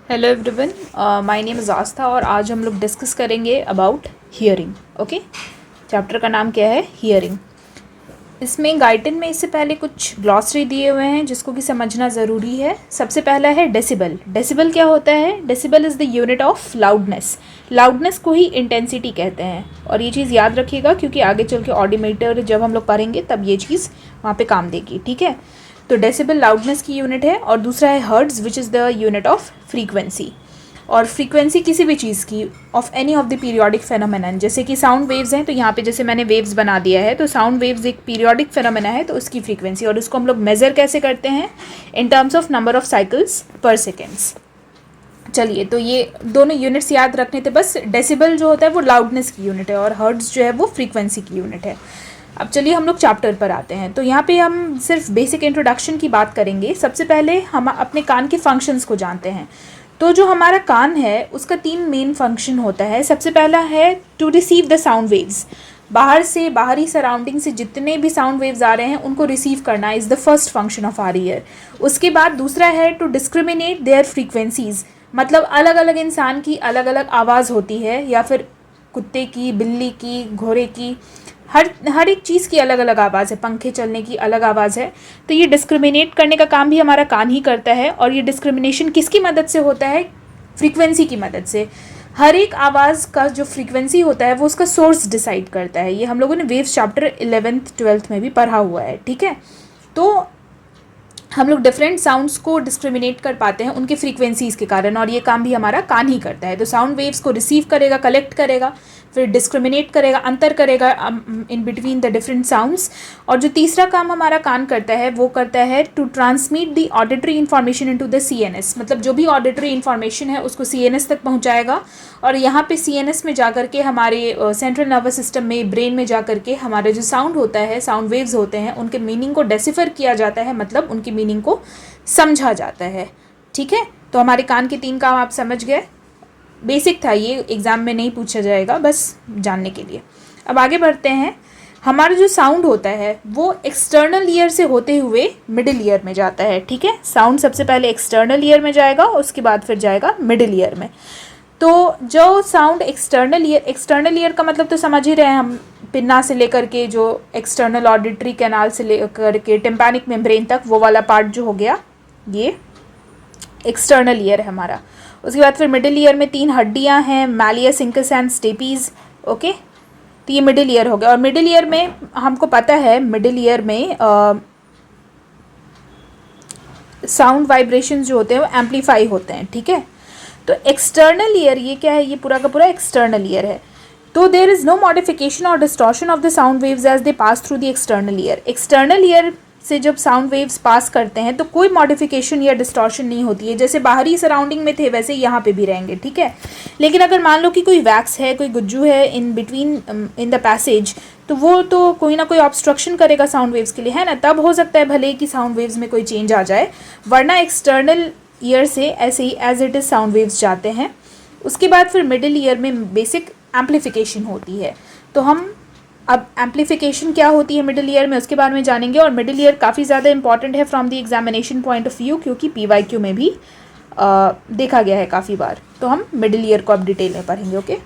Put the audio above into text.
Hello everyone, my name is Aastha और आज हम लोग डिस्कस करेंगे अबाउट हियरिंग। ओके, चैप्टर का नाम क्या है? हियरिंग। इसमें गाइडन में इससे पहले कुछ ग्लॉसरी दिए हुए हैं जिसको कि समझना ज़रूरी है। सबसे पहला है डेसिबल। डेसिबल क्या होता है? Decibel is the unit of loudness. Loudness को ही इंटेंसिटी कहते हैं और ये चीज़ याद रखिएगा क्योंकि आगे चल के ऑडिमीटर जब हम लोग पढ़ेंगे तब ये चीज़ वहाँ पे काम देगी। ठीक है, तो डेसिबल लाउडनेस की यूनिट है और दूसरा है hertz which is the unit of frequency. और फ्रीक्वेंसी किसी भी चीज़ की of any of the periodic phenomenon, जैसे कि साउंड वेव्स हैं तो यहाँ पे जैसे मैंने वेव्स बना दिया है, तो साउंड वेव्स एक पीरियोडिक फेनोमेना है तो उसकी फ्रीक्वेंसी, और उसको हम लोग मेज़र कैसे करते हैं? In terms of number of cycles पर सेकेंड्स। चलिए, तो ये दोनों यूनिट्स याद रखने थे बस। डेसिबल जो होता है वो लाउडनेस की यूनिट है और हर्ट्ज़ जो है वो फ्रीक्वेंसी की यूनिट है। अब चलिए हम लोग चैप्टर पर आते हैं। तो यहाँ पे हम सिर्फ बेसिक इंट्रोडक्शन की बात करेंगे। सबसे पहले हम अपने कान के फंक्शंस को जानते हैं। तो जो हमारा कान है उसका 3 मेन फंक्शन होता है। सबसे पहला है to receive the sound waves. बाहर से, बाहरी सराउंडिंग से जितने भी साउंड वेव्स आ रहे हैं उनको रिसीव करना is the first function of our ear. उसके बाद दूसरा है टू डिस्क्रिमिनेट देयर फ्रीक्वेंसीज, मतलब अलग अलग इंसान की अलग अलग आवाज़ होती है, या फिर कुत्ते की, बिल्ली की, घोड़े की, हर एक चीज़ की अलग अलग आवाज़ है, पंखे चलने की अलग आवाज़ है। तो ये डिस्क्रिमिनेट करने का काम भी हमारा कान ही करता है। और ये डिस्क्रिमिनेशन किसकी मदद से होता है? फ्रीक्वेंसी की मदद से। हर एक आवाज़ का जो फ्रीक्वेंसी होता है वो उसका सोर्स डिसाइड करता है। ये हम लोगों ने वेव्स चैप्टर 11th 12th में भी पढ़ा हुआ है। ठीक है, तो हम लोग डिफरेंट साउंड्स को डिस्क्रिमिनेट कर पाते हैं उनके फ्रीक्वेंसीज़ के कारण, और ये काम भी हमारा कान ही करता है। तो साउंड वेव्स को रिसीव करेगा, कलेक्ट करेगा, फिर डिस्क्रिमिनेट करेगा, अंतर करेगा in between the different sounds. और जो तीसरा काम हमारा कान करता है वो करता है to transmit the auditory information into the CNS, मतलब जो भी ऑडिटरी इन्फॉर्मेशन है उसको CNS तक पहुंचाएगा। और यहाँ पे CNS में जाकर के हमारे सेंट्रल नर्वस सिस्टम में, ब्रेन में जाकर के हमारे जो साउंड होता है, साउंड वेव्स होते हैं, उनके मीनिंग को डेसिफर किया जाता है, मतलब उनकी मीनिंग को समझा जाता है। ठीक है, तो हमारे कान के 3 काम आप समझ गए। बेसिक था ये, एग्ज़ाम में नहीं पूछा जाएगा, बस जानने के लिए। अब आगे बढ़ते हैं। हमारा जो साउंड होता है वो एक्सटर्नल ईयर से होते हुए मिडिल ईयर में जाता है। ठीक है, साउंड सबसे पहले एक्सटर्नल ईयर में जाएगा, उसके बाद फिर जाएगा मिडिल ईयर में। तो जो साउंड एक्सटर्नल ईयर का मतलब तो समझ ही रहे हैं हम, पिन्ना से लेकर के जो एक्सटर्नल ऑडिटरी कैनाल से लेकर के टिम्पैनिक मेम्ब्रेन तक, वो वाला पार्ट जो हो गया ये एक्सटर्नल ईयर है हमारा। उसके बाद फिर मिडिल ईयर में 3 हड्डियां हैं, malleus, incus and stapes. Okay, तो ये मिडिल ईयर हो गया। और मिडिल ईयर में हमको पता है मिडिल ईयर में साउंड वाइब्रेशंस जो होते हैं वो एम्पलीफाई होते हैं। ठीक है, तो एक्सटर्नल ईयर ये क्या है? ये पूरा का पूरा एक्सटर्नल ईयर है। तो देयर इज़ नो मॉडिफिकेशन और distortion of the sound waves as they pass through the external ear. External ear से जब साउंड वेव्स पास करते हैं तो कोई मॉडिफिकेशन या डिस्टॉर्शन नहीं होती है। जैसे बाहरी सराउंडिंग में थे वैसे यहाँ पे भी रहेंगे। ठीक है, लेकिन अगर मान लो कि कोई वैक्स है, कोई गुज्जू है in between in the passage, तो वो तो कोई ना कोई ऑब्स्ट्रक्शन करेगा साउंड वेव्स के लिए, है ना। तब हो सकता है भले ही कि साउंड वेव्स में कोई चेंज आ जाए, वरना एक्सटर्नल ईयर से ऐसे ही as it is sound waves जाते हैं। उसके बाद फिर मिडिल ईयर में बेसिक एम्पलीफिकेशन होती है। तो हम अब एम्पलीफिकेशन क्या होती है मिडिल ईयर में उसके बारे में जानेंगे। और मिडिल ईयर काफ़ी ज़्यादा इंपॉर्टेंट है from the examination point of view, क्योंकि PYQ में भी देखा गया है काफ़ी बार। तो हम मिडिल ईयर को अब डिटेल में पढ़ेंगे। ओके।